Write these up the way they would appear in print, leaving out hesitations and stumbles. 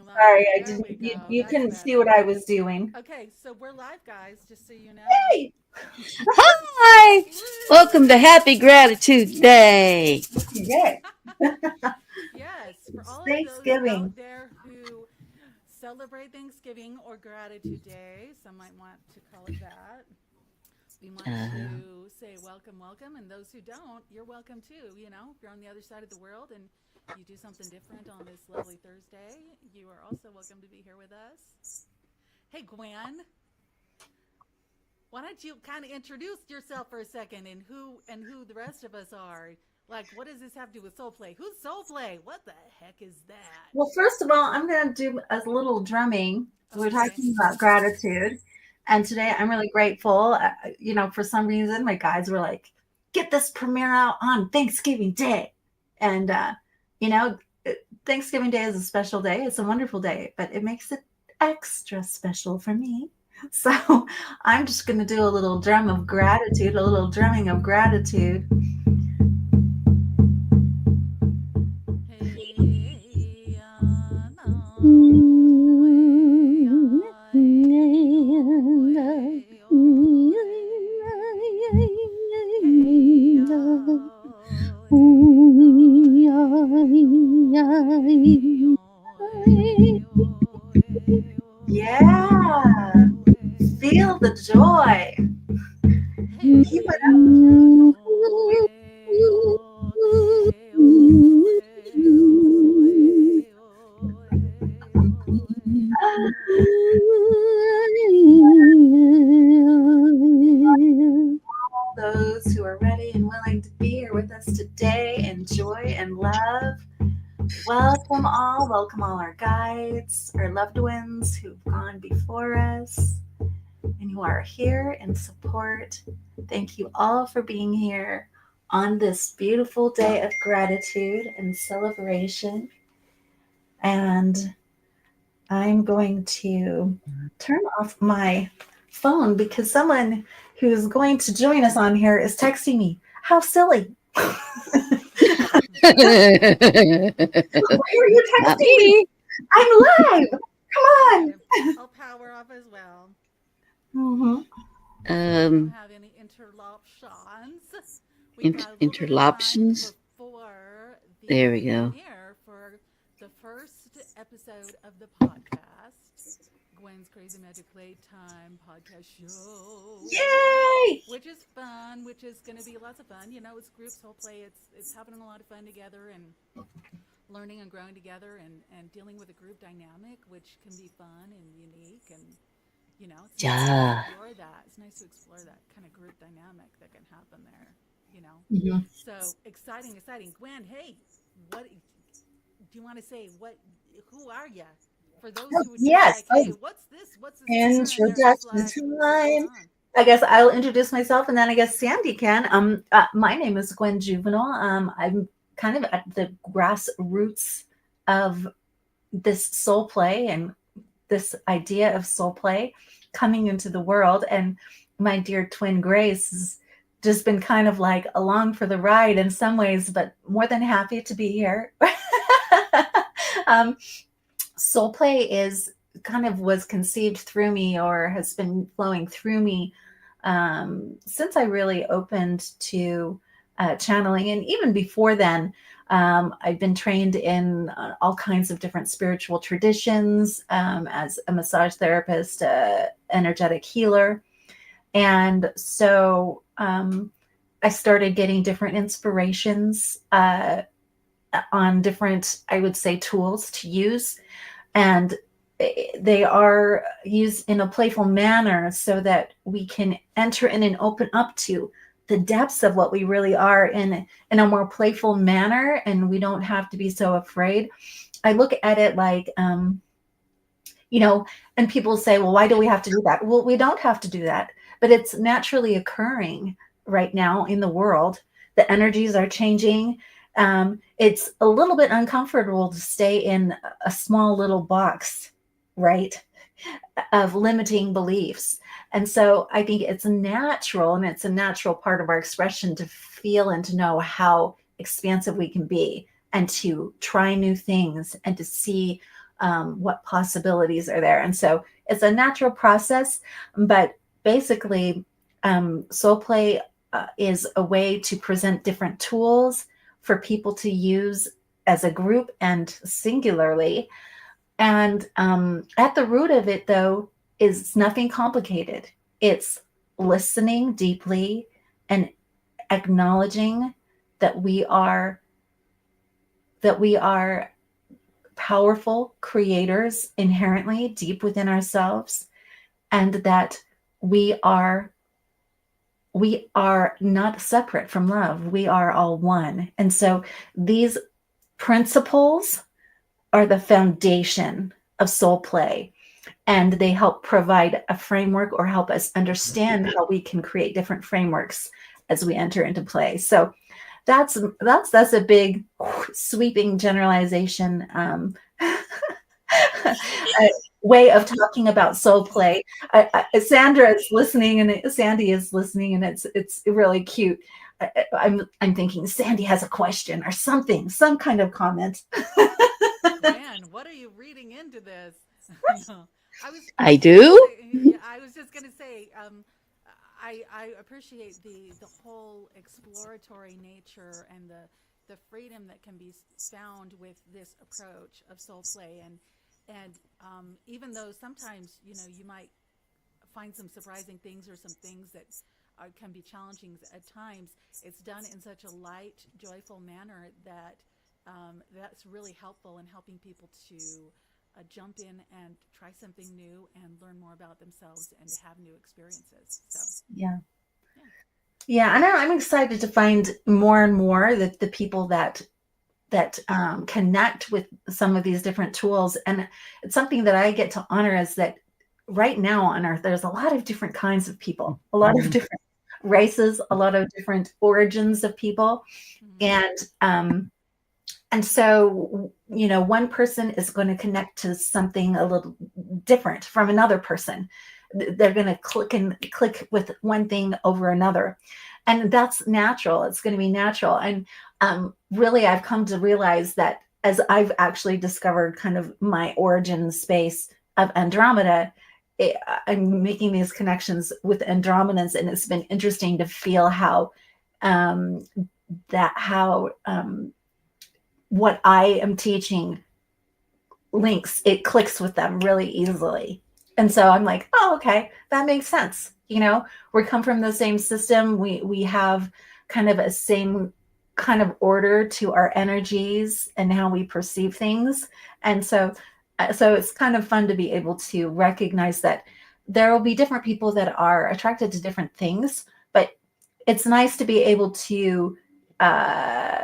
Well, Sorry, I there didn't. we You go. couldn't That's see what better. I was doing. Okay, so we're live, guys, just so you know. Hey, Hi! Welcome to Woo! Happy Gratitude Day. yeah, Yes, for it's all of those Thanksgiving. out there who celebrate Thanksgiving or Gratitude Day, some might want to call it that. We want Uh, to say welcome, welcome, and those who don't, you're welcome too. You know, if you're on the other side of the world and you do something different on this lovely Thursday, you are also welcome to be here with us. Hey, Gwen, why don't you kind of introduce yourself for a second and who the rest of us are? Like, what does this have to do with soul play? Who's soul play? What the heck is that? Well, first of all, I'm going to do a little drumming. We're Okay. talking about gratitude, and today I'm really grateful. For some reason, my guides were like, "Get this premiere out on Thanksgiving Day," and you know, Thanksgiving Day is a special day. It's a wonderful day, but it makes it extra special for me. So I'm just going to do a little drum of gratitude, a little drumming of gratitude. Hey, no, way, oh, way, oh, way. Hey, oh, hey, oh, hey, oh, Yeah, feel the joy. Keep it up. All those who are ready and willing to be here with us today in joy and love. Welcome all our guides, our loved ones who've gone before us, and who are here in support. Thank you all for being here on this beautiful day of gratitude and celebration. And I'm going to turn off my phone because someone who's going to join us on here is texting me. How silly. Why are you Not texting me? me. I'm live. Come on. Okay, I'll power off as well. Mm-hmm. So we don't Um, have any interruptions. We've got a little bit of time interruptions. before There the we go. premiere for the first episode of the podcast, Gwen's Crazy Magic Playtime podcast show, Yay! which is fun, which is going to be lots of fun. You know, it's groups whole play. It's having a lot of fun together and learning and growing together and dealing with a group dynamic, which can be fun and unique and it's nice to Yeah. explore that. It's nice to explore that kind of group dynamic that can happen there. Mhm. So exciting, exciting. Gwen, hey, what do you want to say? Who are you? For those Oh, who would just yes. like, Oh, hey, what's this? What's this premiere? And they're just introduction like, what's going time. on? I guess I'll introduce myself, and then I guess Sandy can. My name is Gwen Juvenal. I'm kind of at the grassroots of this soul play and this idea of soul play coming into the world. And my dear twin Grace has just been kind of like along for the ride in some ways, but more than happy to be here. um, Soul play is kind of was conceived through me or has been flowing through me since I really opened to channeling. And even before then, I've been trained in all kinds of different spiritual traditions as a massage therapist, energetic healer. And so I started getting different inspirations on different, I would say, tools to use. And they are used in a playful manner so that we can enter in and open up to the depths of what we really are in a more playful manner, and we don't have to be so afraid. I look at it like you know and people say, well, why do we have to do that? Well, we don't have to do that, but it's naturally occurring right now in the world. The energies are changing. It's a little bit uncomfortable to stay in a small little box, right, of limiting beliefs. And so I think it's natural, and it's a natural part of our expression to feel and to know how expansive we can be and to try new things and to see what possibilities are there. And so it's a natural process, but basically, soul play is a way to present different tools for people to use as a group and singularly. And at the root of it, though, is nothing complicated. It's listening deeply and acknowledging that we are powerful creators inherently deep within ourselves, and that we are not separate from love. We are all one. And so these principles are the foundation of soul play, and they help provide a framework or help us understand how we can create different frameworks as we enter into play. So that's a big sweeping generalization way of talking about soul play. Sandra is listening, and Sandy is listening, and it's really cute. I'm thinking Sandy has a question or something, some kind of comment. Man, what are you reading into this? No. I do? I was just gonna say, I appreciate the whole exploratory nature and the freedom that can be found with this approach of soul play, and even though sometimes you might find some surprising things or some things that can be challenging at times, it's done in such a light, joyful manner that that's really helpful in helping people to jump in and try something new and learn more about themselves and have new experiences. So Yeah, and I'm excited to find more and more that the people that connect with some of these different tools. And it's something that I get to honor, is that right now on Earth, there's a lot of different kinds of people, a lot of different races, a lot of different origins of people. And so, one person is going to connect to something a little different from another person. They're going to click with one thing over another. And that's natural. It's going to be natural. And really, I've come to realize that as I've actually discovered kind of my origin space of Andromeda, I'm making these connections with Andromedans, and it's been interesting to feel how what I am teaching it clicks with them really easily. And so I'm like, oh, okay, that makes sense. We come from the same system. We have kind of a same kind of order to our energies and how we perceive things. And so it's kind of fun to be able to recognize that there will be different people that are attracted to different things, but it's nice to be able to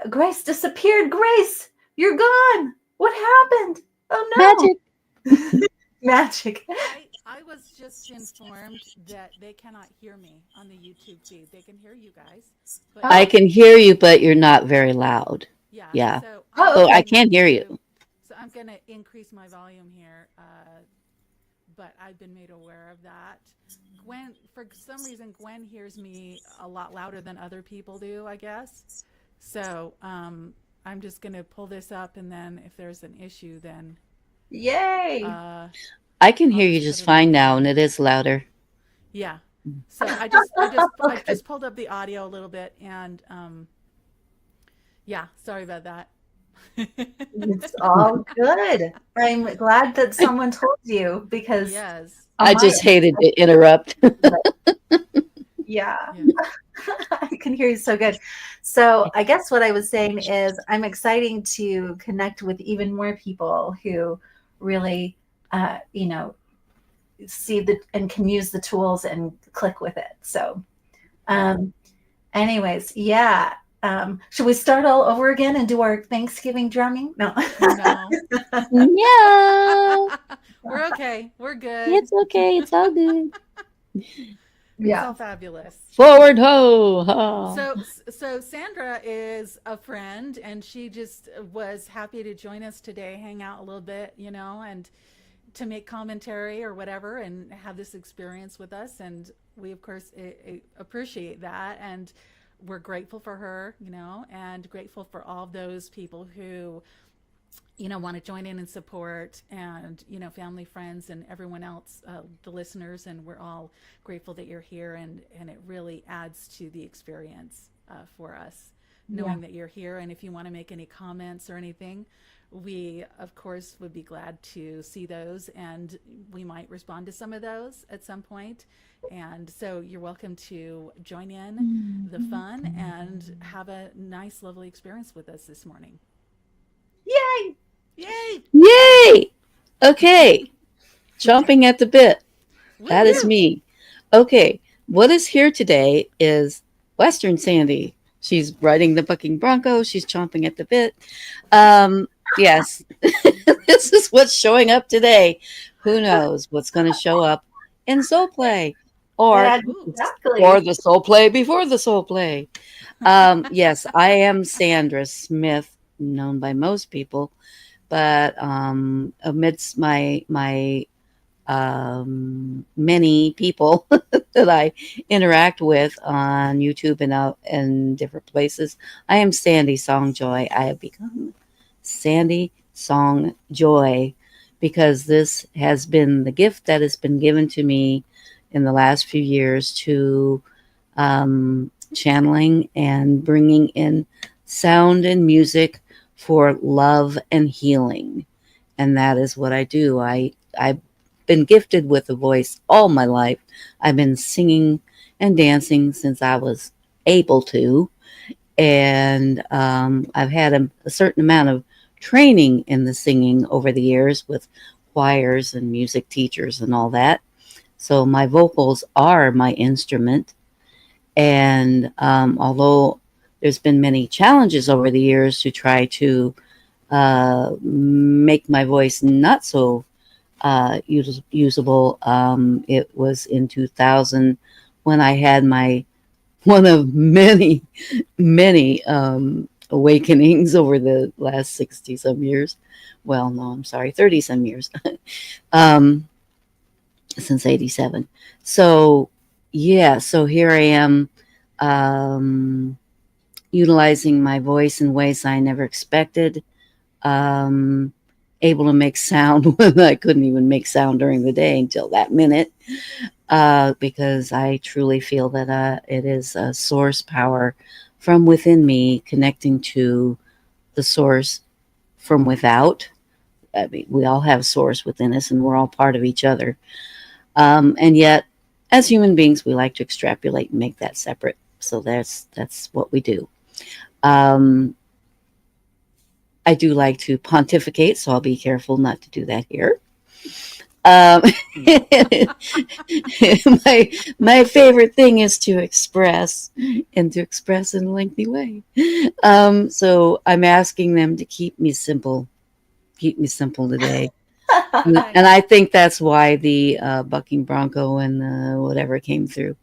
Grace disappeared. Grace, you're gone. What happened? Oh no. Magic. Magic. I was just informed that they cannot hear me on the YouTube feed. They can hear you guys, but I can hear you, but you're not very loud. Yeah. So I can't hear you. So I'm going to increase my volume here, but I've been made aware of that. Gwen, for some reason, Gwen hears me a lot louder than other people do, I guess. So I'm just going to pull this up, and then if there's an issue, then yay. I can hear you just fine now, and it is louder. Yeah. So I just pulled up the audio a little bit, and yeah, sorry about that. It's all good. I'm glad that someone told you, because yes, I just hated to interrupt. Yeah. I can hear you so good. So I guess what I was saying is I'm excited to connect with even more people who really, see and can use the tools and click with it. So, anyways, yeah. Should we start all over again and do our Thanksgiving drumming? No. No. We're okay. We're good. It's okay. It's all good. It's all fabulous. Forward ho! Ha. So Sandra is a friend, and she just was happy to join us today, hang out a little bit, and to make commentary or whatever, and have this experience with us. And we, of course, appreciate that, and we're grateful for her, and grateful for all those people who want to join in and support, and family, friends, and everyone else, the listeners, and we're all grateful that you're here, and it really adds to the experience for us Yeah. knowing that you're here. And if you want to make any comments or anything, we of course would be glad to see those, and we might respond to some of those at some point. And so you're welcome to join in the fun and have a nice, lovely experience with us this morning. Yay! Yay! Yay! Okay. Chomping at the bit. That is Woo-hoo! me. Okay. What is here today is Western Sandy. She's riding the bucking bronco. She's chomping at the bit. Yes. This is what's showing up today. Who knows what's going to show up in Soul Play or Exactly. the Soul Play before the Soul Play. Yes, I am Sandra Smith, known by most people, but amidst my many people that I interact with on YouTube and out in different places, I am Sandy Songjoy. I have become Sandy Songjoy because this has been the gift that has been given to me in the last few years to channeling and bringing in sound and music for love and healing. And that is what I do. I've been gifted with a voice all my life. I've been singing and dancing since I was able to. And I've had a certain amount of training in the singing over the years with choirs and music teachers and all that. So my vocals are my instrument. And although there's been many challenges over the years to try to make my voice not so usable, it was in 2000 when I had my one of many awakenings over the last 60 some years. Well, no, I'm sorry, 30 some years. Since 87. So yeah, so here I am utilizing my voice in ways I never expected, able to make sound when I couldn't even make sound during the day until that minute, because I truly feel that it is a source power from within me connecting to the source from without. I mean, we all have a source within us and we're all part of each other. And yet, as human beings, we like to extrapolate and make that separate. So that's what we do. I do like to pontificate, so I'll be careful not to do that here. My favorite thing is to express, and to express in a lengthy way. So I'm asking them to keep me simple today. And I think that's why the bucking bronco and the whatever came through,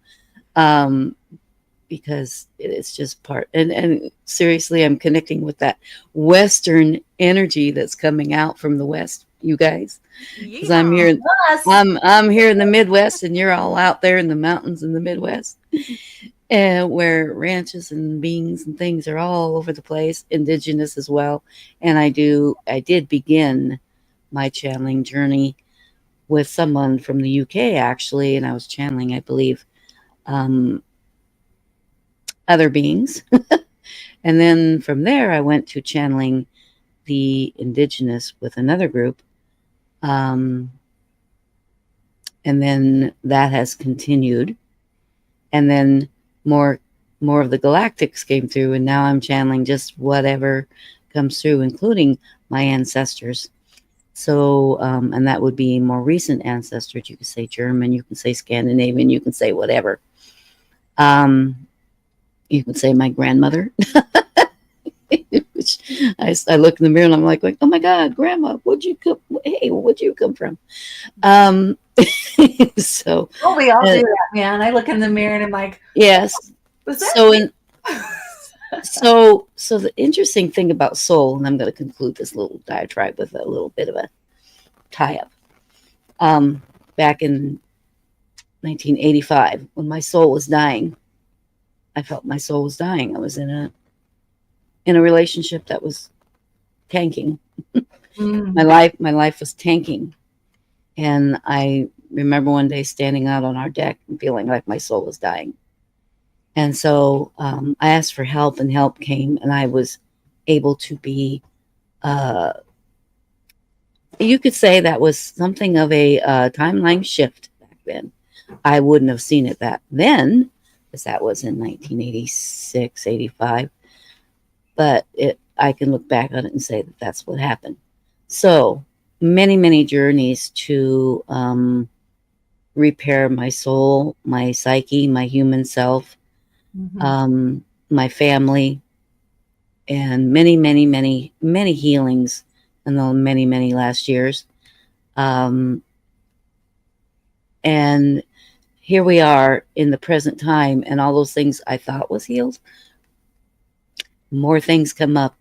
because it's just part. And seriously, I'm connecting with that Western energy that's coming out from the West, you guys. Because I'm here, I'm here in the Midwest, and you're all out there in the mountains in the Midwest, and where ranches and beans and things are all over the place, indigenous as well. And I did begin my channeling journey with someone from the UK, actually, and I was channeling, I believe, other beings. And then from there, I went to channeling the indigenous with another group. And then that has continued. And then more of the galactics came through, and now I'm channeling just whatever comes through, including my ancestors. So, and that would be more recent ancestors. You can say German, you can say Scandinavian, you can say whatever. You can say my grandmother. Which I look in the mirror and I'm like, oh my God, Grandma, where'd you come from? So. Oh, we all do that, man. I look in the mirror and I'm like, yes. Was that So the interesting thing about soul, and I'm going to conclude this little diatribe with a little bit of a tie-up. Back in 1985, when my soul was dying, I felt my soul was dying. I was in a relationship that was tanking, Mm. My life was tanking. And I remember one day standing out on our deck and feeling like my soul was dying. And so I asked for help, and help came, and I was able to be, uh, you could say that was something of a timeline shift back then. I wouldn't have seen it that then, because that was in 1986, 85. But I can look back on it and say that that's what happened. So many, many journeys to repair my soul, my psyche, my human self, my family, and many, many, many, many healings in the many, many last years. And here we are in the present time, and all those things I thought was healed, more things come up.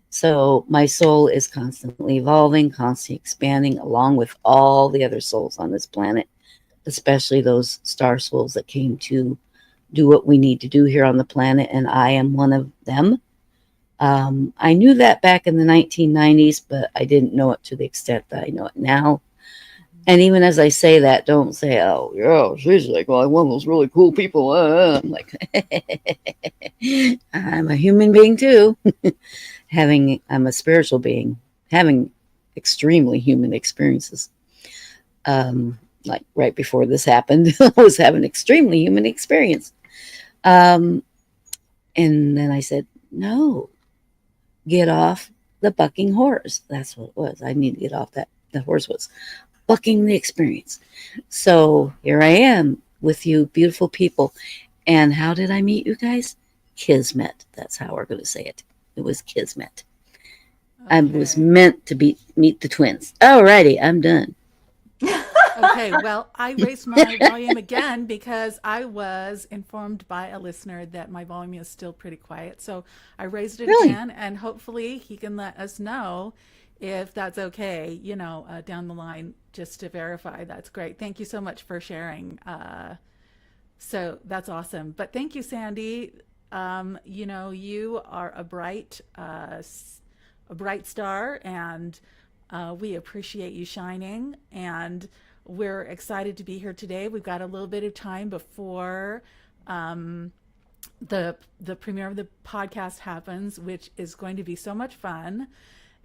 So my soul is constantly evolving, constantly expanding, along with all the other souls on this planet, especially those star souls that came to do what we need to do here on the planet, and I am one of them. I knew that back in the 1990s, but I didn't know it to the extent that I know it now. And even as I say that, don't say, oh, yeah, she's like, well, one of those really cool people. I'm like, I'm a human being too. I'm a spiritual being, having extremely human experiences. Like right before this happened, I was having an extremely human experience. And then I said, no, get off the bucking horse. That's what it was. I need to get off that. The horse was bucking the experience. So here I am with you beautiful people. And how did I meet you guys? Kismet. That's how we're going to say it. It was Kismet. Okay. I was meant to meet the twins. Alrighty, I'm done. Okay, well, I raised my volume again because I was informed by a listener that my volume is still pretty quiet. So I raised it again, and hopefully he can let us know if that's okay, down the line, just to verify. That's great. Thank you so much for sharing. So that's awesome. But thank you, Sandy. You are a bright star, and we appreciate you shining, and we're excited to be here today. We've got a little bit of time before the premiere of the podcast happens, which is going to be so much fun.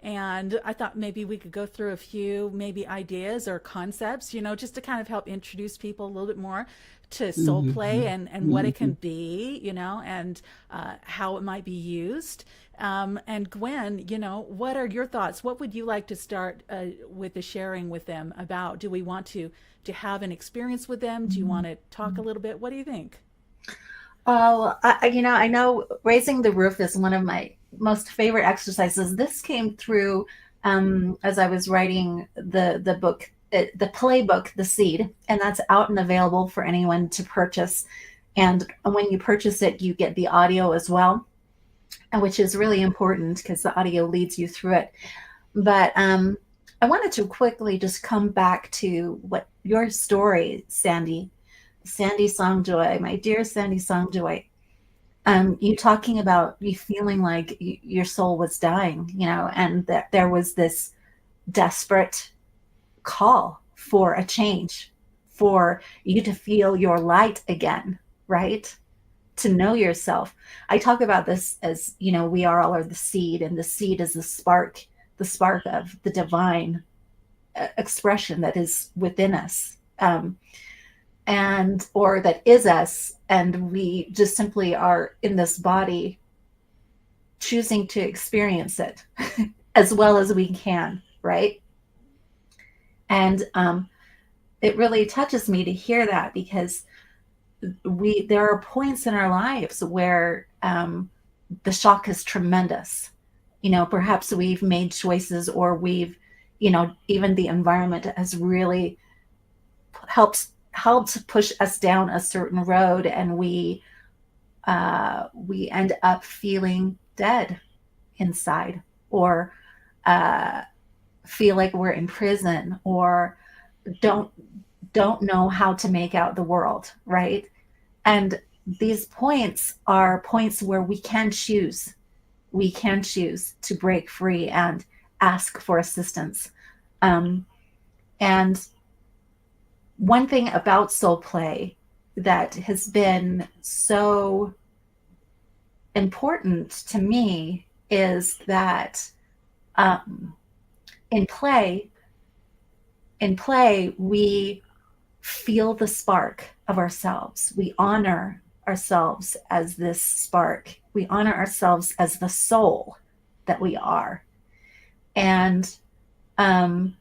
And I thought maybe we could go through a few maybe ideas or concepts, just to kind of help introduce people a little bit more to soul play and what it can be, and how it might be used. And Gwen, what are your thoughts? What would you like to start with the sharing with them about? Do we want to have an experience with them? Do you want to talk a little bit? What do you think? Oh, I know raising the roof is one of my most favorite exercises. This came through as I was writing the book, the playbook, The Seed, and that's out and available for anyone to purchase. And when you purchase it, you get the audio as well, which is really important because the audio leads you through it. But I wanted to quickly just come back to what your story, Sandy Songjoy, my dear Sandy Songjoy, you talking about you feeling like your soul was dying, and that there was this desperate call for a change, for you to feel your light again, right? To know yourself. I talk about this as, we are all the seed, and the seed is the spark of the divine expression that is within us. Or that is us, and we just simply are in this body choosing to experience it as well as we can, right? And it really touches me to hear that, because there are points in our lives where the shock is tremendous. Perhaps we've made choices, or we've, even the environment has really helped push us down a certain road, and we end up feeling dead inside, or feel like we're in prison, or don't know how to make out the world, right? And these points are points where we can choose to break free and ask for assistance. And one thing about soul play that has been so important to me is that in play, we feel the spark of ourselves. We honor ourselves as this spark. We honor ourselves as the soul that we are. And I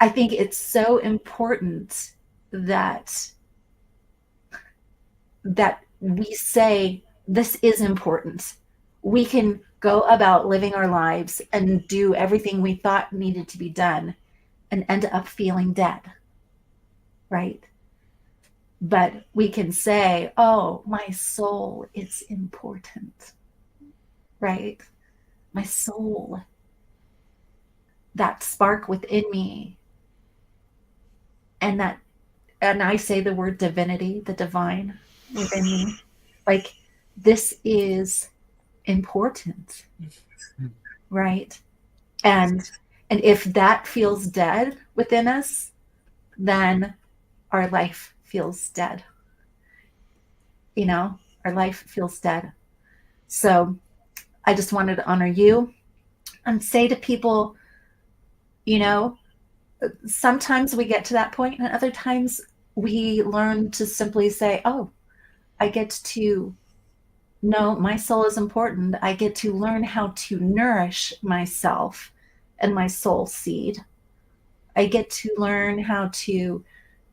think it's so important that we say, this is important. We can go about living our lives and do everything we thought needed to be done and end up feeling dead, right? But we can say, oh, my soul is important, right? My soul, that spark within me. And I say the word divinity, the divine within me, like, this is important, right? And if that feels dead within us, then our life feels dead. You know, our life feels dead. So I just wanted to honor you and say to people, you know, sometimes we get to that point, and other times we learn to simply say, oh, I get to know my soul is important. I get to learn how to nourish myself and my soul seed. I get to learn how to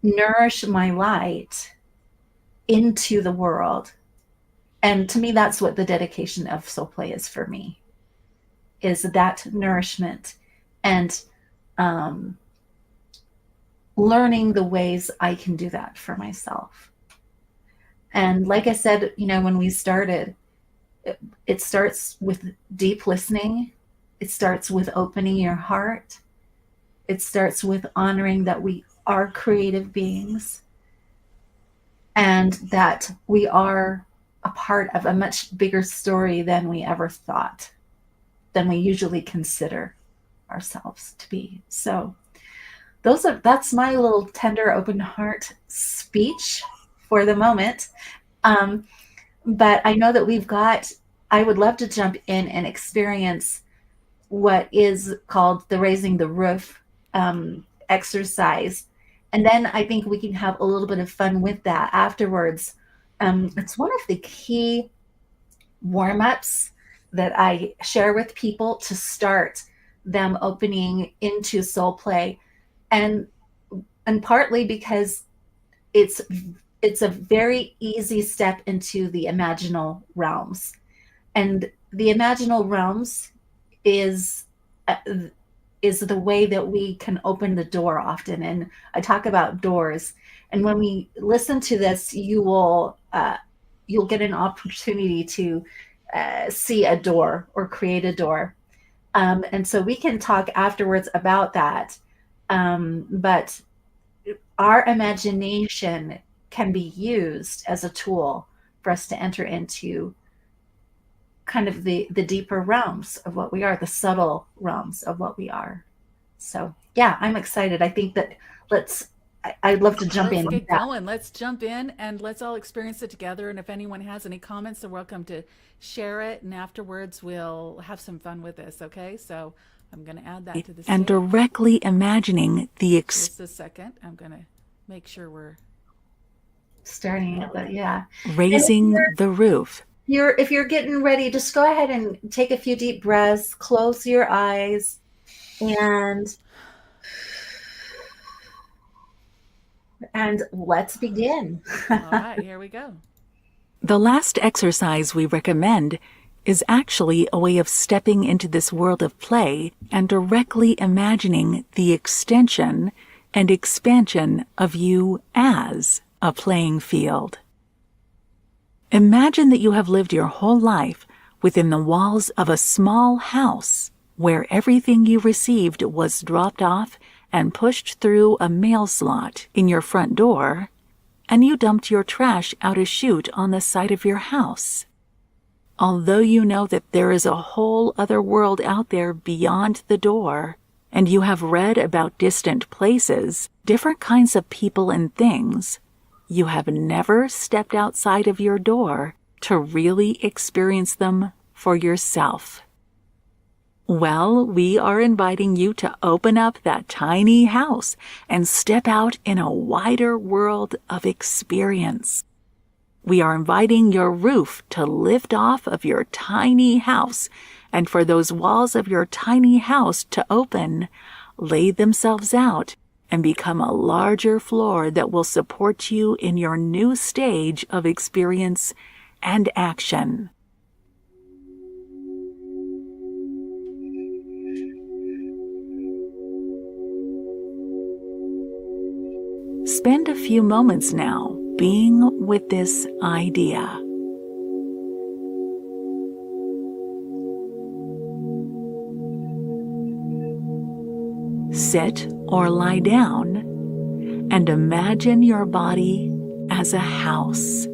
nourish my light into the world. And to me, that's what the dedication of soul play is for me, is that nourishment and learning the ways I can do that for myself. And like I said, you know, when we started, it starts with deep listening. It starts with opening your heart. It starts with honoring that we are creative beings and that we are a part of a much bigger story than we ever thought, than we usually consider ourselves to be. So that's my little tender open heart speech for the moment. But I know that I would love to jump in and experience what is called the raising the roof exercise. And then I think we can have a little bit of fun with that afterwards. It's one of the key warm-ups that I share with people to start them opening into soul play. And partly because it's a very easy step into the imaginal realms. And the imaginal realms is the way that we can open the door often. And I talk about doors. And when we listen to this, you'll get an opportunity to see a door or create a door. And so we can talk afterwards about that. But our imagination can be used as a tool for us to enter into kind of the deeper realms of what we are, the subtle realms of what we are. So yeah, I'm excited. I think that I'd love to jump in. Let's get going. Let's jump in and let's all experience it together. And if anyone has any comments, they're welcome to share it. And afterwards, we'll have some fun with this. Okay, so I'm going to add that to the and stage. Directly imagining the Just a second. I'm going to make sure we're starting it, but yeah, raising the roof. If you're getting ready, just go ahead and take a few deep breaths, close your eyes, and let's begin. all right. Here we go. The last exercise we recommend is actually a way of stepping into this world of play and directly imagining the extension and expansion of you as a playing field. Imagine that you have lived your whole life within the walls of a small house where everything you received was dropped off and pushed through a mail slot in your front door, and you dumped your trash out a chute on the side of your house. Although you know that there is a whole other world out there beyond the door, and you have read about distant places, different kinds of people and things, you have never stepped outside of your door to really experience them for yourself. Well, we are inviting you to open up that tiny house and step out in a wider world of experience. We are inviting your roof to lift off of your tiny house, and for those walls of your tiny house to open, lay themselves out, and become a larger floor that will support you in your new stage of experience and action. Spend a few moments now being with this idea. Sit or lie down and imagine your body as a house.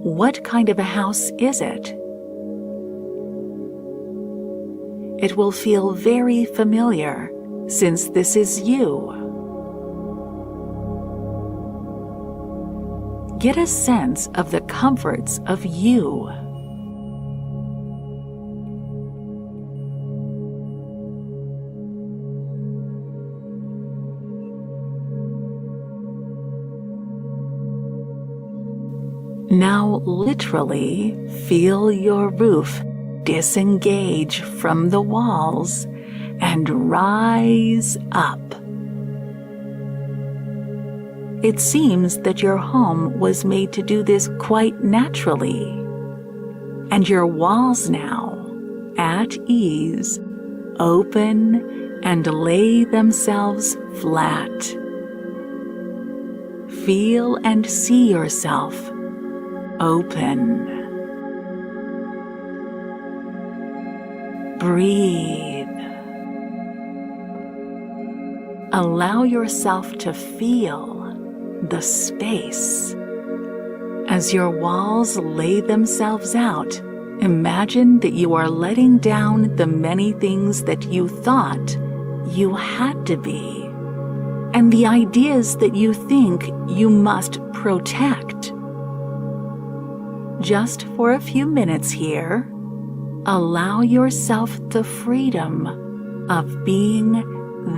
What kind of a house is it? It will feel very familiar since this is you. Get a sense of the comforts of you. Now literally feel your roof disengage from the walls and rise up. It seems that your home was made to do this quite naturally, and your walls now, at ease, open and lay themselves flat. Feel and see yourself open. Breathe. Allow yourself to feel the space. As your walls lay themselves out, imagine that you are letting down the many things that you thought you had to be, and the ideas that you think you must protect. Just for a few minutes here, allow yourself the freedom of being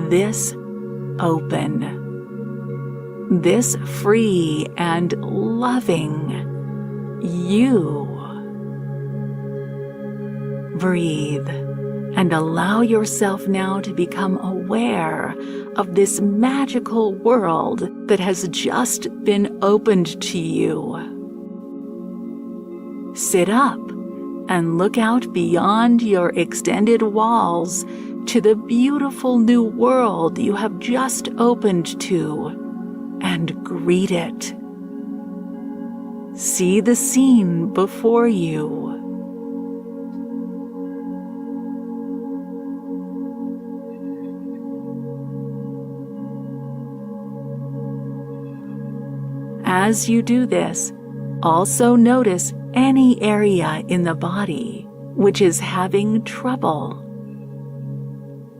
this open, this free and loving you. Breathe and allow yourself now to become aware of this magical world that has just been opened to you. Sit up and look out beyond your extended walls to the beautiful new world you have just opened to, and greet it. See the scene before you. As you do this, also notice any area in the body which is having trouble.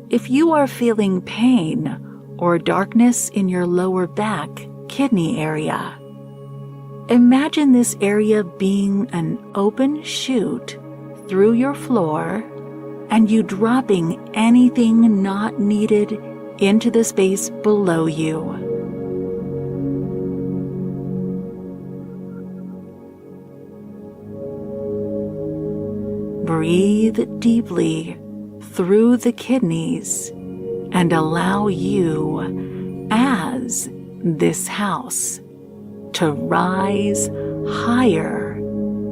If you are feeling pain or darkness in your lower back, kidney area, imagine this area being an open chute through your floor and you dropping anything not needed into the space below you. Breathe deeply through the kidneys and allow you, as this house, to rise higher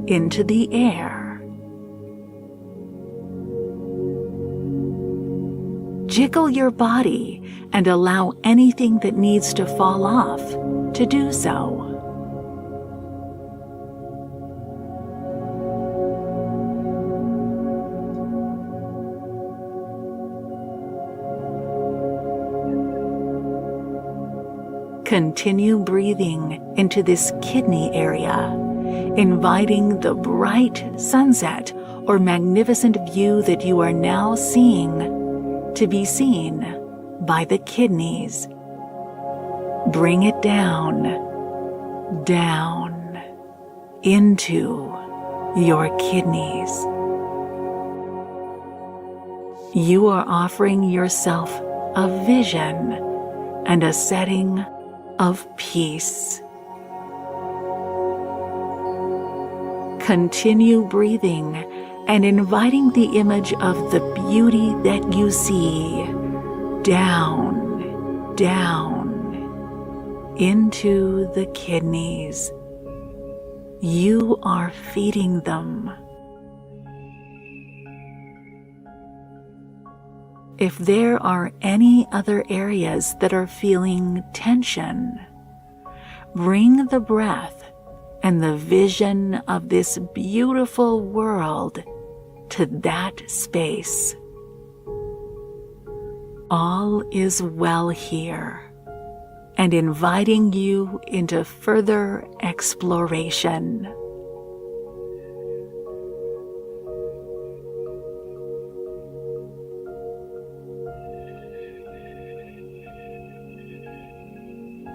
into the air. Jiggle your body and allow anything that needs to fall off to do so. Continue breathing into this kidney area, inviting the bright sunset or magnificent view that you are now seeing to be seen by the kidneys. Bring it down, down into your kidneys. You are offering yourself a vision and a setting of peace. Continue breathing and inviting the image of the beauty that you see down, down into the kidneys. You are feeding them. If there are any other areas that are feeling tension, bring the breath and the vision of this beautiful world to that space. All is well here, and inviting you into further exploration.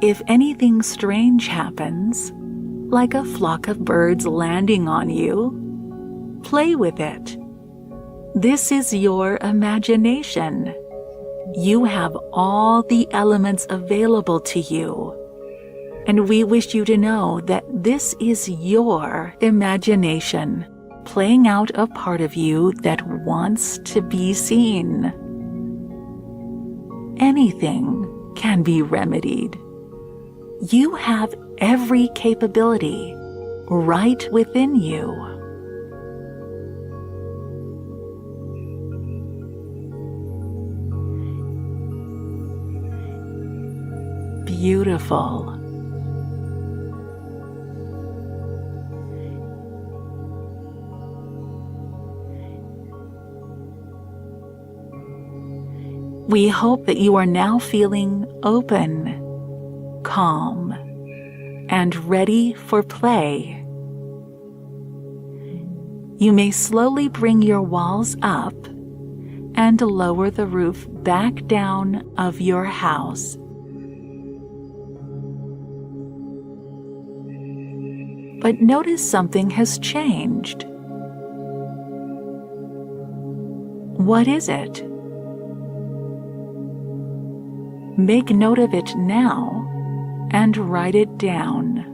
If anything strange happens, like a flock of birds landing on you, play with it. This is your imagination. You have all the elements available to you, and we wish you to know that this is your imagination playing out a part of you that wants to be seen. Anything can be remedied. You have every capability right within you. Beautiful. We hope that you are now feeling open, calm, and ready for play. You may slowly bring your walls up and lower the roof back down of your house. But notice something has changed. What is it? Make note of it now and write it down.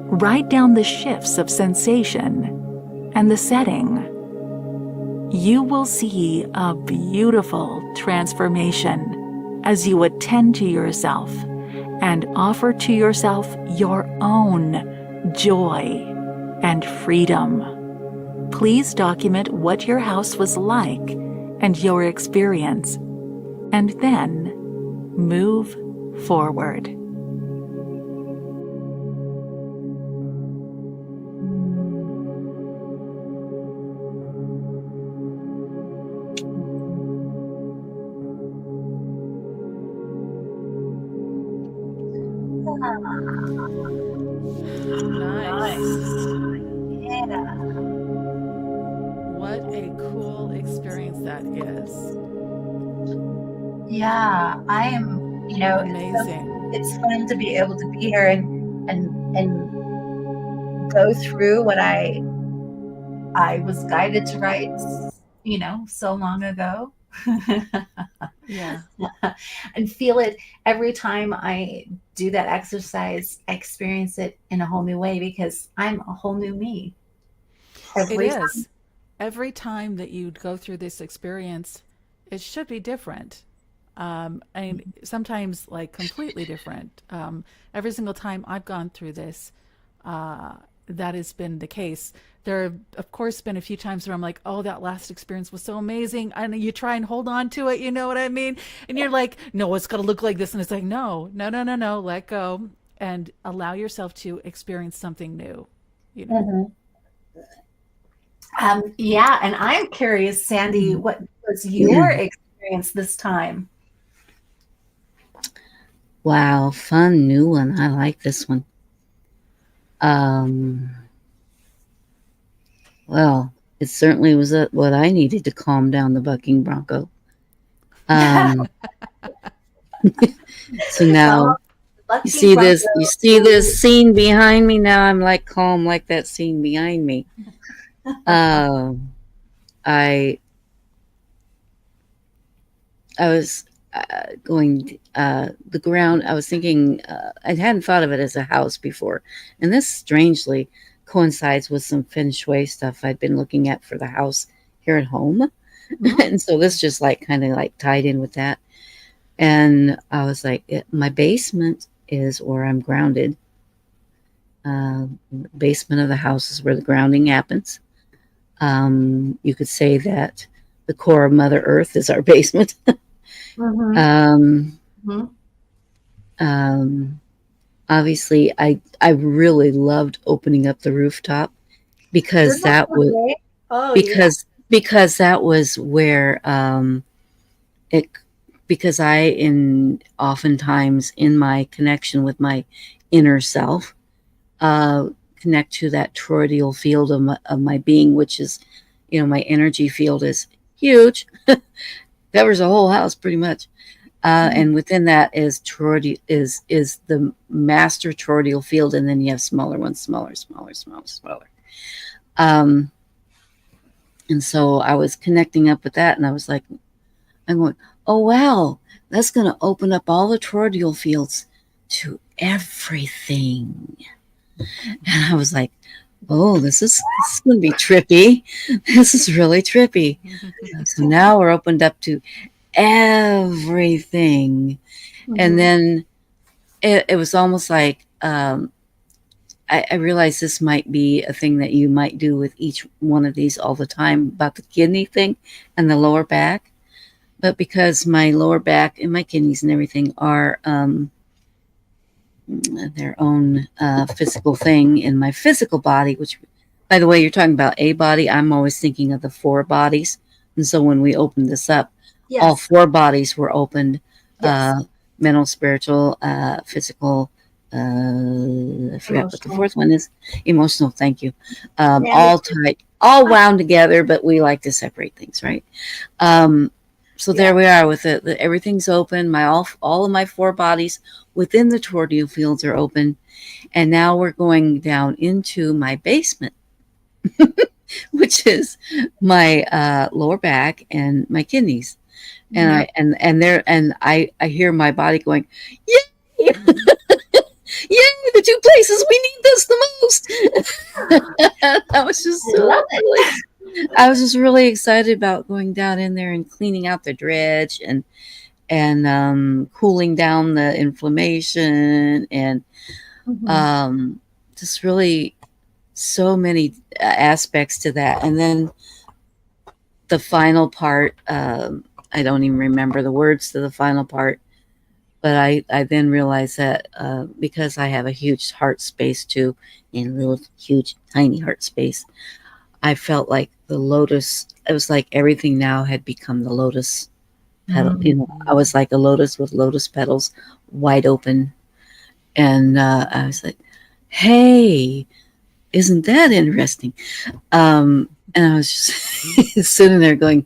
Write down the shifts of sensation and the setting. You will see a beautiful transformation as you attend to yourself and offer to yourself your own joy and freedom. Please document what your house was like and your experience, and then move forward. Nice. Yeah. What a cool experience that is. Yeah, I am, Amazing. it's fun to be able to be here and go through what I was guided to write, so long ago. Yeah. And feel it every time I do that exercise. I experience it in a whole new way because I'm a whole new me. It Every time. is. every time that you go through this experience, it should be different. And sometimes like completely different. Every single time I've gone through this, that has been the case. There have, of course, been a few times where I'm like, oh, that last experience was so amazing. And you try and hold on to it, you know what I mean? And you're like, no, it's got to look like this. And it's like, no, let go and allow yourself to experience something new, you know? Yeah, and I'm curious, Sandy, what was your experience this time? Wow, fun new one. I like this one. Well, it certainly was what I needed to calm down the bucking bronco. So now you see this scene behind me. Now I'm like calm, like that scene behind me. I was going the ground. I was thinking I hadn't thought of it as a house before, and this strangely coincides with some feng shui stuff I'd been looking at for the house here at home. And so this just like kind of like tied in with that. And I was like, my basement is where I'm grounded. Basement of the house is where the grounding happens. You could say that the core of Mother Earth is our basement. Obviously I really loved opening up the rooftop because that was because that was where because I oftentimes in my connection with my inner self connect to that toroidal field of my being, which is, you know, my energy field is huge. Covers the whole house pretty much. And within that is is the master toroidal field, and then you have smaller ones, smaller. And so I was connecting up with that, and I was like, I'm going, oh wow, that's going to open up all the toroidal fields to everything. And I was like, oh, this is going to be trippy. This is really trippy. So now we're opened up to everything. And then it was almost like I realized this might be a thing that you might do with each one of these all the time, about the kidney thing and the lower back. But because my lower back and my kidneys and everything are their own physical thing in my physical body, which, by the way, you're talking about a body, I'm always thinking of the 4 bodies. And so when we opened this up, all 4 bodies were opened, mental, spiritual, physical, I forgot what the 4th one is, emotional, thank you. All tied, all wound together, but we like to separate things, right? So there we are with it. Everything's open. All of my 4 bodies within the toroidal fields are open. And now we're going down into my basement, which is my lower back and my kidneys. And I hear my body going, yay! Yay, the 2 places we need this the most. I was just I was just really excited about going down in there and cleaning out the dredge and cooling down the inflammation and just really so many aspects to that. And then the final part, I don't even remember the words to the final part, but I then realized that because I have a huge heart space too, and a little huge tiny heart space, I felt like the lotus, it was like everything now had become the lotus petal. You know, I was like a lotus with lotus petals wide open. And I was like, hey, isn't that interesting? And I was just sitting there going,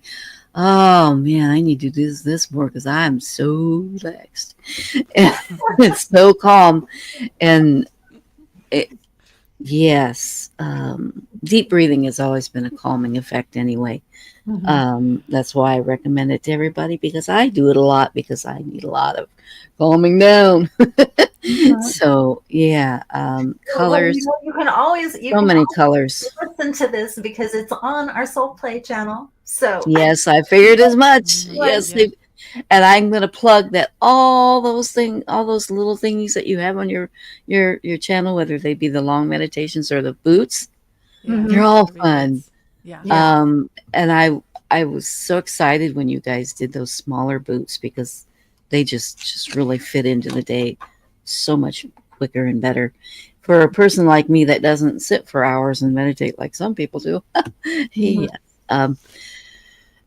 oh man, I need to do this more because I'm so relaxed. And it's so calm. And Yes. Deep breathing has always been a calming effect anyway. That's why I recommend it to everybody, because I do it a lot because I need a lot of calming down. So yeah, Well, colors, you can always so many colors. listen to this because it's on our Soul Play channel. So Yes, I figured as much. Right. Yes, and I'm going to plug that all those things, all those little things that you have on your channel, whether they be the long meditations or the boots, Yeah, they're all the fun. reboots. Yeah. Yeah. And I was so excited when you guys did those smaller boots, because they just really fit into the day so much quicker and better. For a person like me that doesn't sit for hours and meditate like some people do, yeah,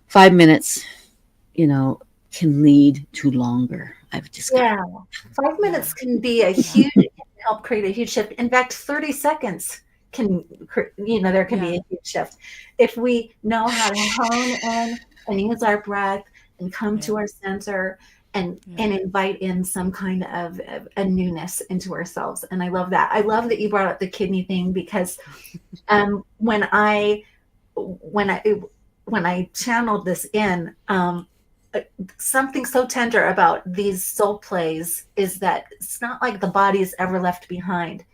5 minutes, can lead to longer. I've discovered. Yeah. 5 minutes can be a huge, can help create a huge shift. In fact, 30 seconds there can be a huge shift. If we know how to hone in and use our breath and come to our center and invite in some kind of a newness into ourselves. And I love that. I love that you brought up the kidney thing, because when I channeled this in, something so tender about these soul plays is that it's not like the body is ever left behind.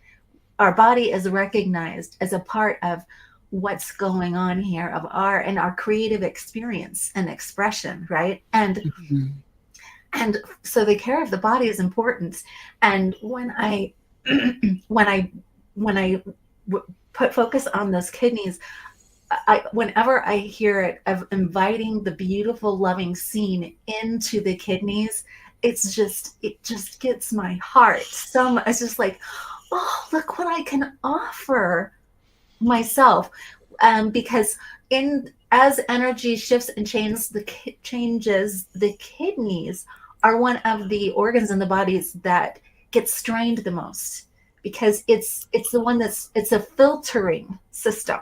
Our body is recognized as a part of what's going on here, of our creative experience and expression, right? And so the care of the body is important. And when I put focus on those kidneys, whenever I hear it of inviting the beautiful, loving scene into the kidneys, it just gets my heart so much. It's just like, oh, look what I can offer myself. Because as energy shifts and changes, the kidneys are one of the organs in the bodies that gets strained the most, because it's the one it's a filtering system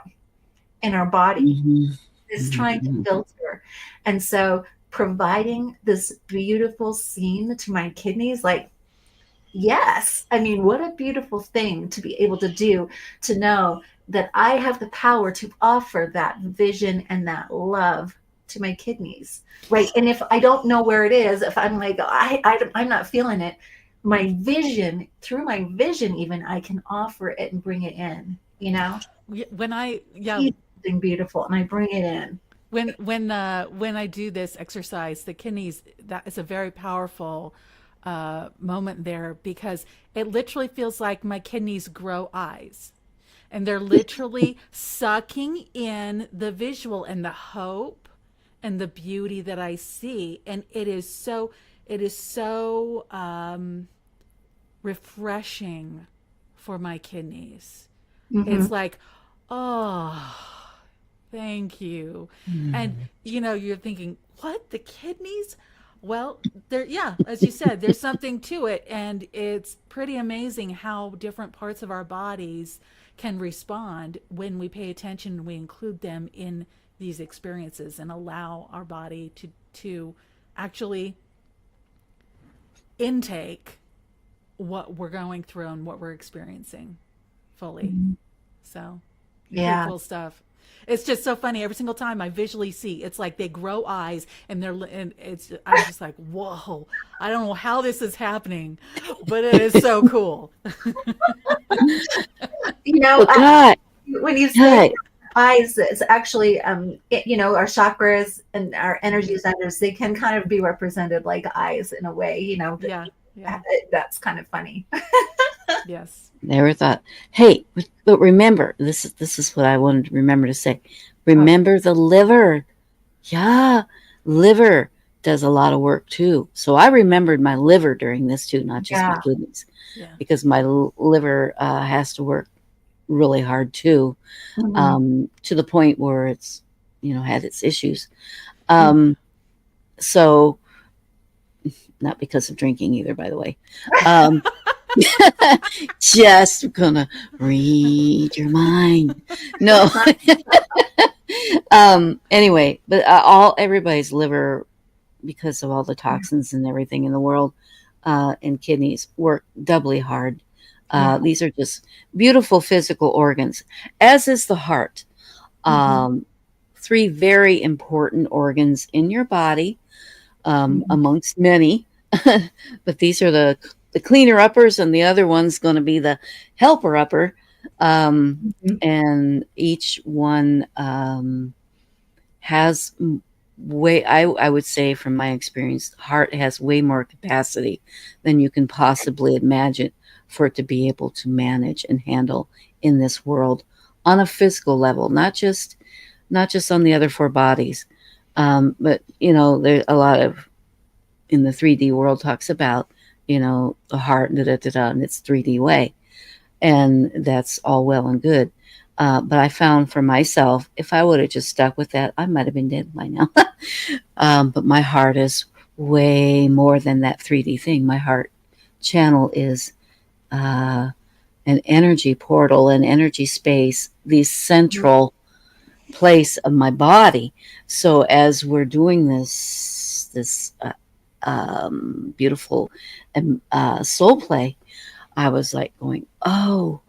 in our body is trying to filter. And so providing this beautiful scene to my kidneys, like, yes, I mean, what a beautiful thing to be able to do, to know that I have the power to offer that vision and that love to my kidneys, right? And if I don't know where it is, if I'm like, I'm not feeling it, through my vision even, I can offer it and bring it in, When I something beautiful and I bring it in. when I do this exercise, the kidneys, that is a very powerful moment there, because it literally feels like my kidneys grow eyes, and they're literally sucking in the visual and the hope and the beauty that I see, and it is so refreshing for my kidneys. It's like, oh, thank you. And you're thinking, what, the kidneys? Well, as you said, there's something to it, and it's pretty amazing how different parts of our bodies can respond when we pay attention and we include them in these experiences and allow our body to actually intake what we're going through and what we're experiencing fully. So, pretty cool stuff. It's just so funny. Every single time I visually see, it's like they grow eyes, and I'm just like, whoa, I don't know how this is happening, but it is so cool. When you say eyes, it's actually, our chakras and our energy centers, they can kind of be represented like eyes in a way, that's kind of funny. Yes. Never thought. Hey, but remember, this is what I wanted to remember to say. Remember the liver. Yeah, liver does a lot of work too. So I remembered my liver during this too, not just my kidneys, because my liver has to work really hard too, to the point where it's had its issues. So, not because of drinking either, by the way. Just gonna read your mind. No. Anyway, but everybody's liver, because of all the toxins and everything in the world, and kidneys work doubly hard. Yeah. These are just beautiful physical organs, as is the heart. Mhm. 3 very important organs in your body, Mhm. amongst many. But these are the cleaner uppers, and the other one's going to be the helper upper. Mhm. And each one has way, I would say from my experience, the heart has way more capacity than you can possibly imagine for it to be able to manage and handle in this world on a physical level, not just on the other 4 bodies. But there's a lot of, in the 3D world, talks about the heart, and its 3D way, and that's all well and good. But I found for myself, if I would have just stuck with that, I might have been dead by now. But my heart is way more than that 3D thing. My heart channel is an energy portal, an energy space, the central place of my body. So as we're doing this beautiful soul play, I was like going, oh,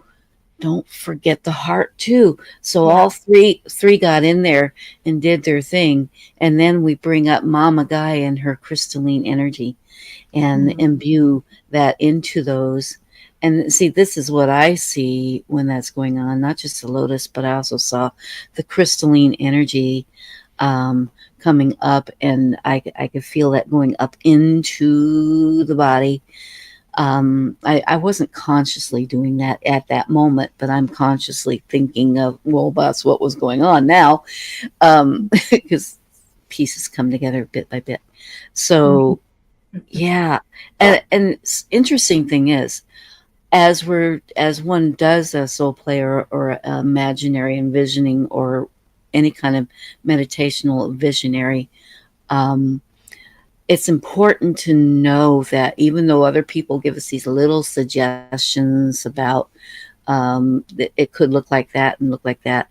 don't forget the heart too. So Yeah. all three got in there and did their thing, and then we bring up Mama Gaia and her crystalline energy and Mhm. imbue that into those. And see, this is what I see when that's going on, not just the lotus, but I also saw the crystalline energy coming up, and I could feel that going up into the body. I wasn't consciously doing that at that moment, but I'm consciously thinking of, well, that's what was going on now, because pieces come together bit by bit. So yeah, and interesting thing is, as one does a soul play or imaginary envisioning or any kind of meditational visionary, um, it's important to know that even though other people give us these little suggestions about that it could look like that and look like that,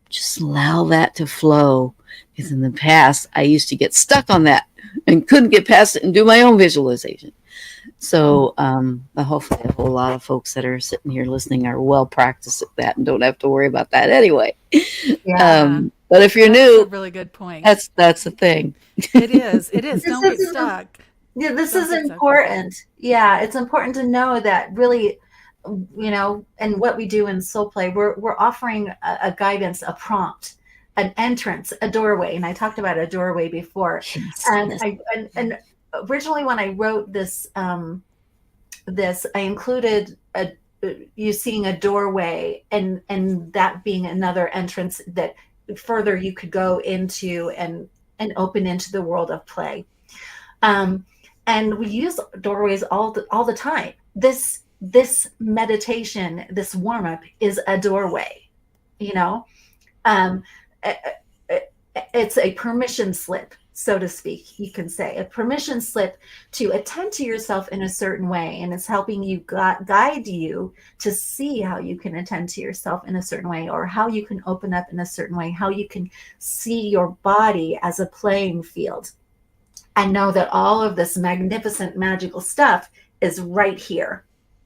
just allow that to flow. Because in the past, I used to get stuck on that and couldn't get past it and do my own visualization. So, hopefully, a whole lot of folks that are sitting here listening are well practiced at that and don't have to worry about that anyway. Yeah. Yeah, But if you're that's a new, really good point. that's the thing. It is. It is. This Don't get is stuck. Yeah, this Don't is get stuck with it. important. Yeah, it's important to know that really, and what we do in soul play, we're offering a guidance, a prompt, an entrance, a doorway. And I talked about a doorway before. Yes, And yes. and originally when I wrote this, I included you seeing a doorway and that being another entrance that further you could go into and open into the world of play. Um, and we use doorways all the time. This meditation, this warm up is a doorway. You know, um, it's a permission slip, so to speak. You can say a permission slip to attend to yourself in a certain way, and it's helping you guide you to see how you can attend to yourself in a certain way, or how you can open up in a certain way, how you can see your body as a playing field. I know that all of this magnificent magical stuff is right here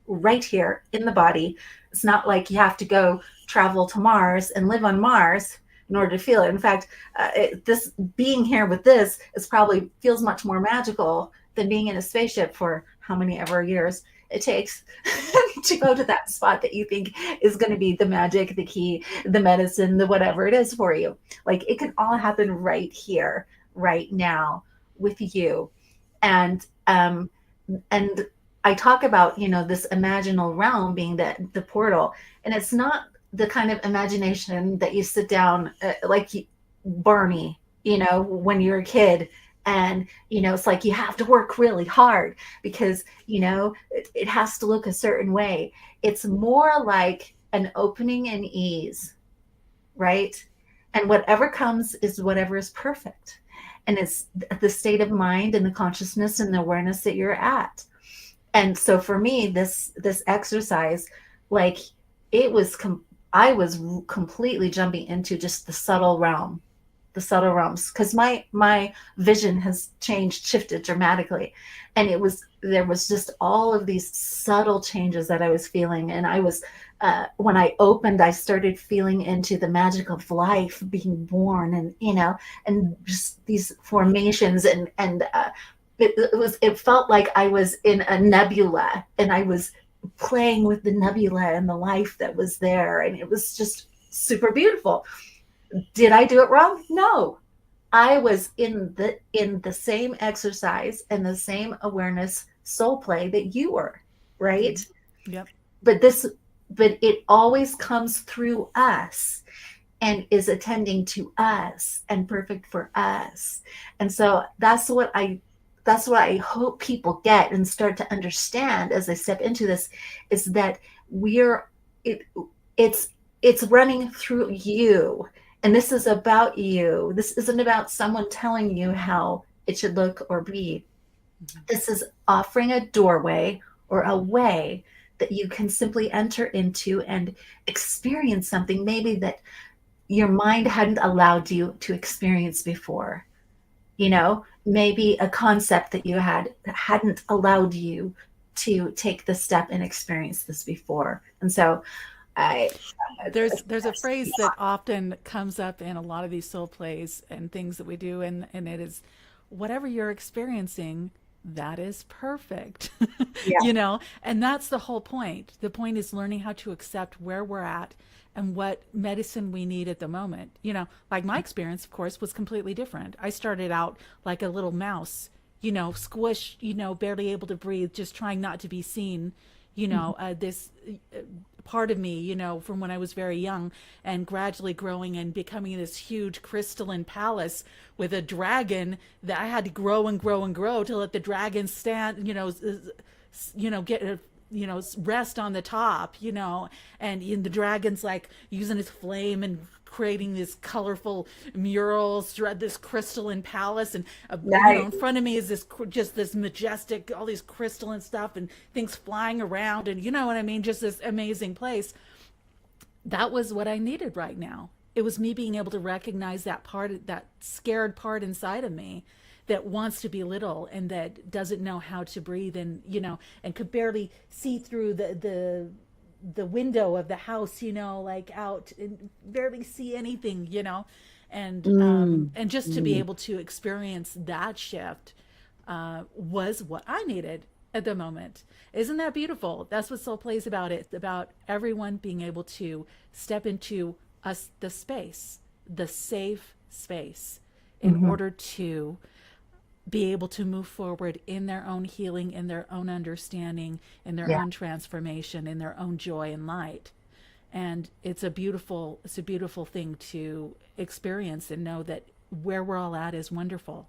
in the body. It's not like you have to go travel to Mars and live on Mars in order to feel it. In fact, this being here with this is probably feels much more magical than being in a spaceship for how many ever years it takes to go to that spot that you think is going to be the magic, the key, the medicine, the whatever it is for you. Like it can all happen right here, right now with you. And I talk about this imaginal realm being the portal, and it's not the kind of imagination that you sit down like Barney, when you're a kid, and it's like you have to work really hard because it has to look a certain way. It's more like an opening and ease, right? And whatever comes is whatever is perfect. And it's the state of mind and the consciousness and the awareness that you're at. And so for me, this exercise, like it was, I was completely jumping into just the subtle realms, because my vision has changed, shifted dramatically, and it was there was just all of these subtle changes that I was feeling. And I was, when I opened, I started feeling into the magic of life being born, and, and just these formations, it felt like I was in a nebula, and I was playing with the nebula and the life that was there. And it was just super beautiful. Did I do it wrong? No. I was in the same exercise and the same awareness soul play that you were, right? Yep. But it always comes through us and is attending to us and perfect for us. And so that's what I hope people get and start to understand as they step into this, is that it's running through you. And this is about you. This isn't about someone telling you how it should look or be. This is offering a doorway or a way that you can simply enter into and experience something maybe that your mind hadn't allowed you to experience before. Maybe a concept that you had that hadn't allowed you to take the step and experience this before. And so there's a phrase that often comes up in a lot of these soul plays and things that we do, and it is, whatever you're experiencing, that is perfect. Yeah. And that's the whole point. The point is learning how to accept where we're at and what medicine we need at the moment. Like my experience, of course, was completely different. I started out like a little mouse, squished, barely able to breathe, just trying not to be seen, this part of me, from when I was very young, and gradually growing and becoming this huge crystalline palace with a dragon that I had to grow and grow and grow to let the dragon stand, get rest on the top, and the dragon's like using his flame and creating these colorful murals throughout this crystalline palace, and Nice. in front of me is this majestic, all these crystalline stuff and things flying around, and you know what I mean, just this amazing place. That was what I needed right now. It was me being able to recognize that scared part inside of me that wants to be little and that doesn't know how to breathe, and and could barely see through the window of the house, like out, and barely see anything, and just to be able to experience that shift was what I needed at the moment. Isn't that beautiful? That's what soul play is about. It's about everyone being able to step into the space, the safe space, in order to be able to move forward in their own healing, in their own understanding, in their own transformation, in their own joy and light. And it's a beautiful thing to experience and know that where we're all at is wonderful.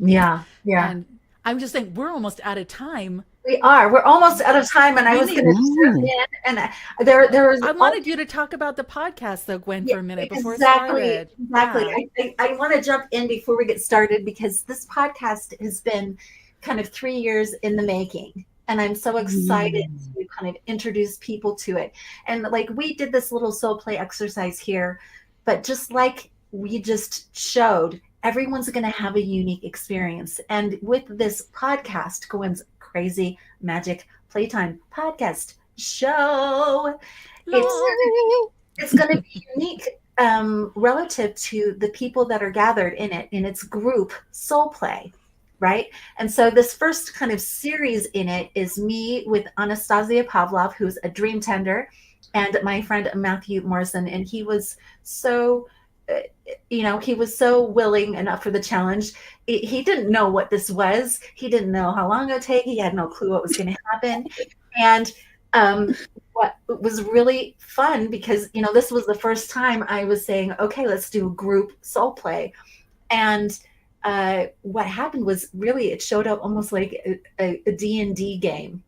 Yeah. And I'm just saying, we're almost out of time. We're almost out of time, and I was going to jump in, and there was. I wanted you to talk about the podcast, though, Gwen, for a minute before it started. Exactly. Yeah. I want to jump in before we get started, because this podcast has been kind of 3 years in the making, and I'm so excited to kind of introduce people to it. And like, we did this little soul play exercise here, but just like we just showed, everyone's going to have a unique experience. And with this podcast, Gwen's Crazy Magic Playtime podcast show, it's going to be unique relative to the people that are gathered in it, in its group soul play, right? And so this first kind of series in it is me with Anastasia Pavlov, who's a dream tender, and my friend Matthew Morrison. And he was so he was so willing and up for the challenge. He didn't know what this was. He didn't know how long it would take. He had no clue what was going to happen. And what was really fun, because, this was the first time I was saying, okay, let's do a group soul play. And what happened was, really, it showed up almost like a D&D game.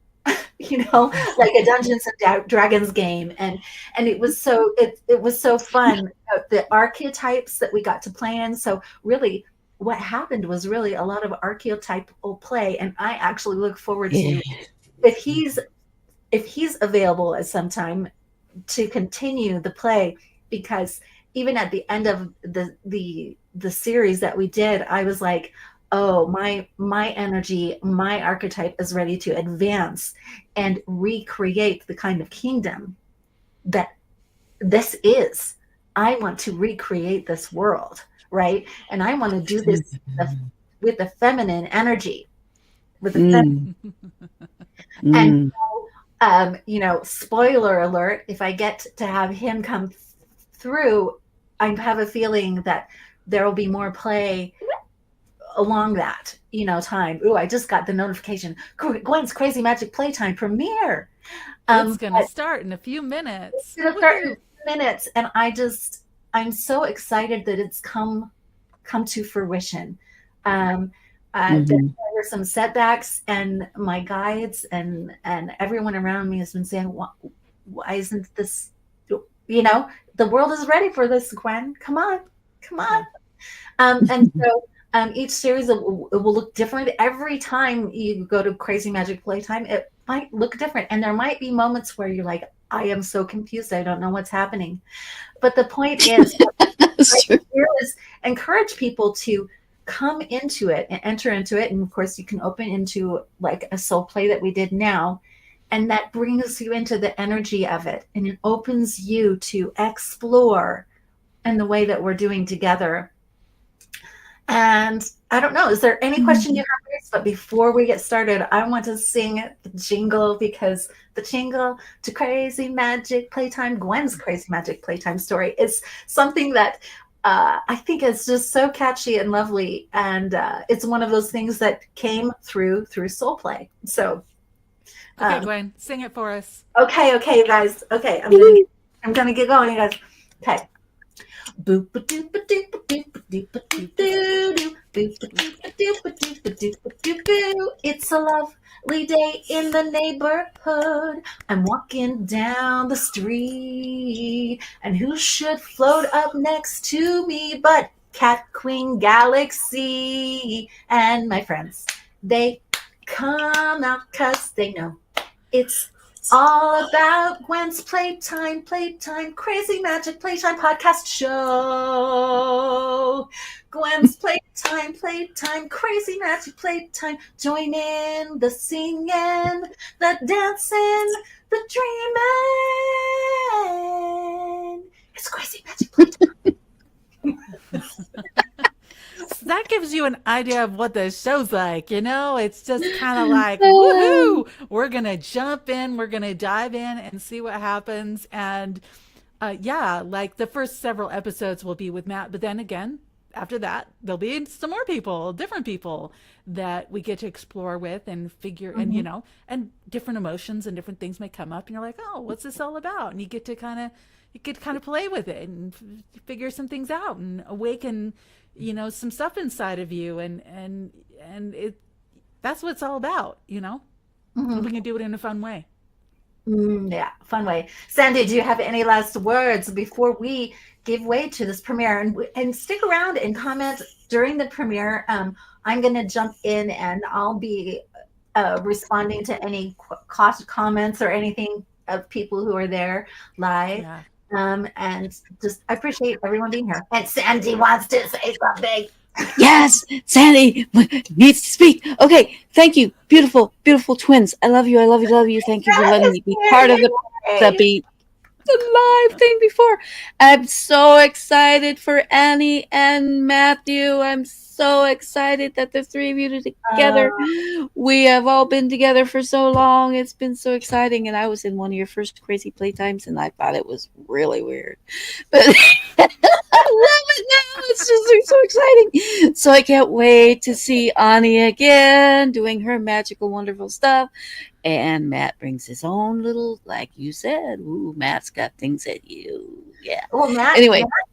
Like a Dungeons and Dragons game, and it was so fun. The archetypes that we got to play in. So really, what happened was really a lot of archetypal play, and I actually look forward to if he's available at some time to continue the play, because even at the end of the series that we did, I was like, oh, my energy, my archetype is ready to advance and recreate the kind of kingdom that this is. I want to recreate this world, right? And I want to do this with the feminine energy, with the feminine. And spoiler alert, if I get to have him come through, I have a feeling that there will be more play along that, time. Ooh, I just got the notification. Gwen's Crazy Magic Playtime premiere. It's going to start in a few minutes. It's going to start in a few minutes. And I'm so excited that it's come to fruition. There were some setbacks, and my guides and everyone around me has been saying, why isn't this, the world is ready for this, Gwen. Come on. And so each series it will look different. Every time you go to Crazy Magic Playtime, it might look different. And there might be moments where you're like, I am so confused. I don't know what's happening. But the point is, is encourage people to come into it and enter into it. And of course, you can open into like a soul play that we did now. And that brings you into the energy of it. And it opens you to explore in the way that we're doing together. And I don't know, is there any question you have, Grace? But before we get started, I want to sing the jingle, because the jingle to Crazy Magic Playtime, Gwen's Crazy Magic Playtime story, is something that I think is just so catchy and lovely. And it's one of those things that came through soul play. So okay, Gwen, sing it for us. Okay, guys. Okay, I'm gonna get going, guys. Okay. Boop a doop a doop a doop a doop a doop doo doo. Boop a doop a doop a doop a doop a doop doo. It's a lovely day in the neighborhood. I'm walking down the street, and who should float up next to me but Cat Queen Galaxy and my friends. They come out 'cause they know it's all about Gwen's Playtime, Crazy Magic Playtime podcast show. Gwen's Playtime, Crazy Magic Playtime. Join in the singing, the dancing, the dreaming. It's Crazy Magic Playtime. So that gives you an idea of what the show's like, It's just kind of like, woohoo! We're going to jump in, we're going to dive in and see what happens. And like the first several episodes will be with Matt, but then again, after that, there'll be some more people, different people that we get to explore with and figure, and, and different emotions and different things may come up, and you're like, oh, what's this all about? And you get to kind of play with it and figure some things out and awaken some stuff inside of you, and that's what it's all about, We can do it in a fun way. Yeah, fun way. Sandy, do you have any last words before we give way to this premiere? And stick around and comment during the premiere. I'm going to jump in and I'll be responding to any comments or anything of people who are there live. Yeah. And just I appreciate everyone being here. And Sandy wants to say something. Yes, Sandy needs to speak. Okay, thank you, beautiful twins. I love you. Thank you for letting me be part of the live thing before. I'm so excited for Annie and Matthew. I'm so excited that the three of you are together. We have all been together for so long. It's been so exciting. And I was in one of your first Crazy Playtimes, and I thought it was really weird. But I love it now. It's just so exciting. So I can't wait to see Annie again doing her magical, wonderful stuff. And Matt brings his own little, like you said, Matt's got things at you. Yeah. Well, Matt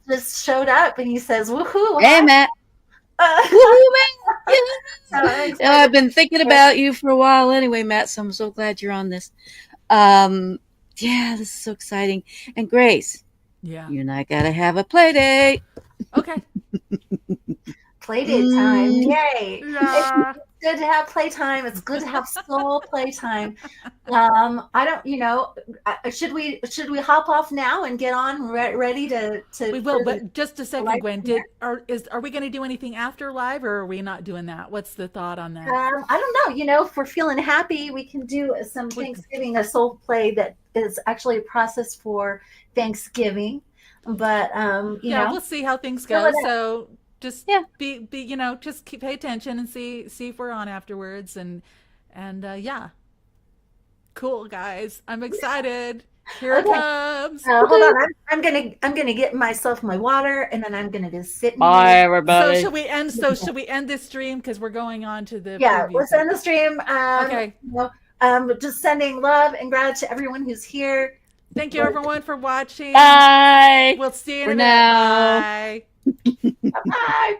just showed up and he says, woohoo. Hey, Matt. Woohoo, Matt. Yeah. I've been thinking about you for a while anyway, Matt, so I'm so glad you're on this. This is so exciting. And Grace, you and I got to have a play date. Okay. Playdate time. Yay. Yeah. It's good to have playtime. It's good to have soul playtime. I don't, should we hop off now and get on ready to We will, but just a second, live Gwen. premiere? Are we going to do anything after live, or are we not doing that? What's the thought on that? I don't know. If we're feeling happy, we can do some Thanksgiving, a soul play that is actually a process for Thanksgiving. But we'll see how things go. So just be just pay attention and see if we're on afterwards, and yeah, cool, guys. I'm excited. Here it comes. Hold on, I'm gonna get myself my water, and then I'm gonna just sit. Bye, everybody. So should we end this stream because we're going on to the let's end the stream. Okay. Just sending love and gratitude to everyone who's here. Thank you, everyone, for watching. Bye. We'll see you For in a now. minute. Bye. Bye.